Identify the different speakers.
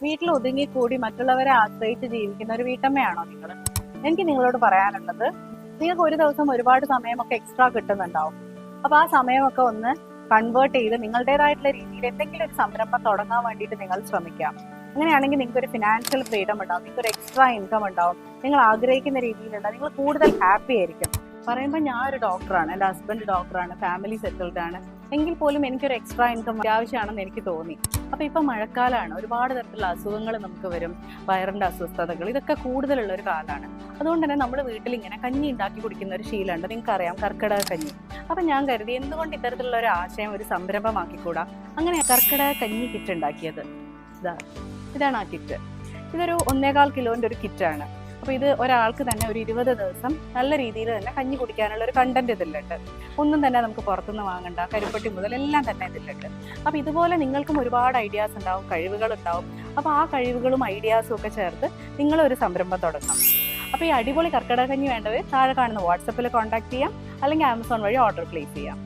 Speaker 1: വീട്ടിൽ ഒതുങ്ങിക്കൂടി മറ്റുള്ളവരെ ആശ്രയിച്ച് ജീവിക്കുന്ന ഒരു വീട്ടമ്മയാണോ നിങ്ങൾ? എനിക്ക് നിങ്ങളോട് പറയാനുള്ളത്, നിങ്ങൾക്ക് ഒരു ദിവസം ഒരുപാട് സമയമൊക്കെ എക്സ്ട്രാ കിട്ടുന്നുണ്ടാവും. അപ്പൊ ആ സമയമൊക്കെ ഒന്ന് കൺവേർട്ട് ചെയ്ത് നിങ്ങളുടേതായിട്ടുള്ള രീതിയിൽ എന്തെങ്കിലും ഒരു സംരംഭം തുടങ്ങാൻ വേണ്ടിയിട്ട് നിങ്ങൾ ശ്രമിക്കാം. അങ്ങനെയാണെങ്കിൽ നിങ്ങൾക്ക് ഒരു ഫിനാൻഷ്യൽ ഫ്രീഡം ഉണ്ടാവും, നിങ്ങൾക്ക് ഒരു എക്സ്ട്രാ ഇൻകം ഉണ്ടാവും, നിങ്ങൾ ആഗ്രഹിക്കുന്ന രീതിയിലുള്ള നിങ്ങൾ കൂടുതൽ ഹാപ്പി ആയിരിക്കും. പറയുമ്പോൾ ഞാൻ ഒരു ഡോക്ടറാണ്, എൻ്റെ ഹസ്ബൻഡ് ഡോക്ടറാണ്, ഫാമിലി സെറ്റിൽഡ് ആണ്, എങ്കിൽ പോലും എനിക്കൊരു എക്സ്ട്രാ ഇൻകം അത്യാവശ്യമാണെന്ന് എനിക്ക് തോന്നി. അപ്പോൾ ഇപ്പം മഴക്കാലമാണ്, ഒരുപാട് തരത്തിലുള്ള അസുഖങ്ങൾ നമുക്ക് വരും, വയറിൻ്റെ അസ്വസ്ഥതകൾ, ഇതൊക്കെ കൂടുതലുള്ള ഒരു കാലമാണ്. അതുകൊണ്ട് തന്നെ നമ്മൾ വീട്ടിൽ ഇങ്ങനെ കഞ്ഞി ഉണ്ടാക്കി കുടിക്കുന്ന ഒരു ശീലമുണ്ട്, നിങ്ങൾക്കറിയാം, കർക്കിടക കഞ്ഞി. അപ്പം ഞാൻ കരുതി എന്തുകൊണ്ട് ഇത്തരത്തിലുള്ള ഒരു ആശയം ഒരു സംരംഭമാക്കിക്കൂടാ. അങ്ങനെ കർക്കിടക കഞ്ഞി കിറ്റ് ഉണ്ടാക്കിയത്. ഇതാണ് ആ കിറ്റ്. ഇതൊരു 1.25 കിലോൻ്റെ ഒരു കിറ്റാണ്. അപ്പോൾ ഇത് ഒരാൾക്ക് തന്നെ ഒരു 20 ദിവസം നല്ല രീതിയിൽ തന്നെ കഞ്ഞി കുടിക്കാനുള്ള ഒരു കണ്ടന്റ് ഇതിലുണ്ട്. ഒന്നും തന്നെ നമുക്ക് പുറത്തുനിന്ന് വാങ്ങണ്ട, കരിപ്പട്ടി മുതൽ എല്ലാം തന്നെ ഇതിലുണ്ട്. അപ്പോൾ ഇതുപോലെ നിങ്ങൾക്കും ഒരുപാട് ഐഡിയാസ് ഉണ്ടാവും, കഴിവുകളുണ്ടാവും. അപ്പോൾ ആ കഴിവുകളും ഐഡിയാസും ഒക്കെ ചേർത്ത് നിങ്ങളൊരു സംരംഭം തുടങ്ങാം. അപ്പോൾ ഈ അടിപൊളി കർക്കിടക കഞ്ഞി വേണ്ടവർ താഴെ കാണുന്ന വാട്സപ്പിൽ കോൺടാക്ട് ചെയ്യാം, അല്ലെങ്കിൽ ആമസോൺ വഴി ഓർഡർ പ്ലേസ് ചെയ്യാം.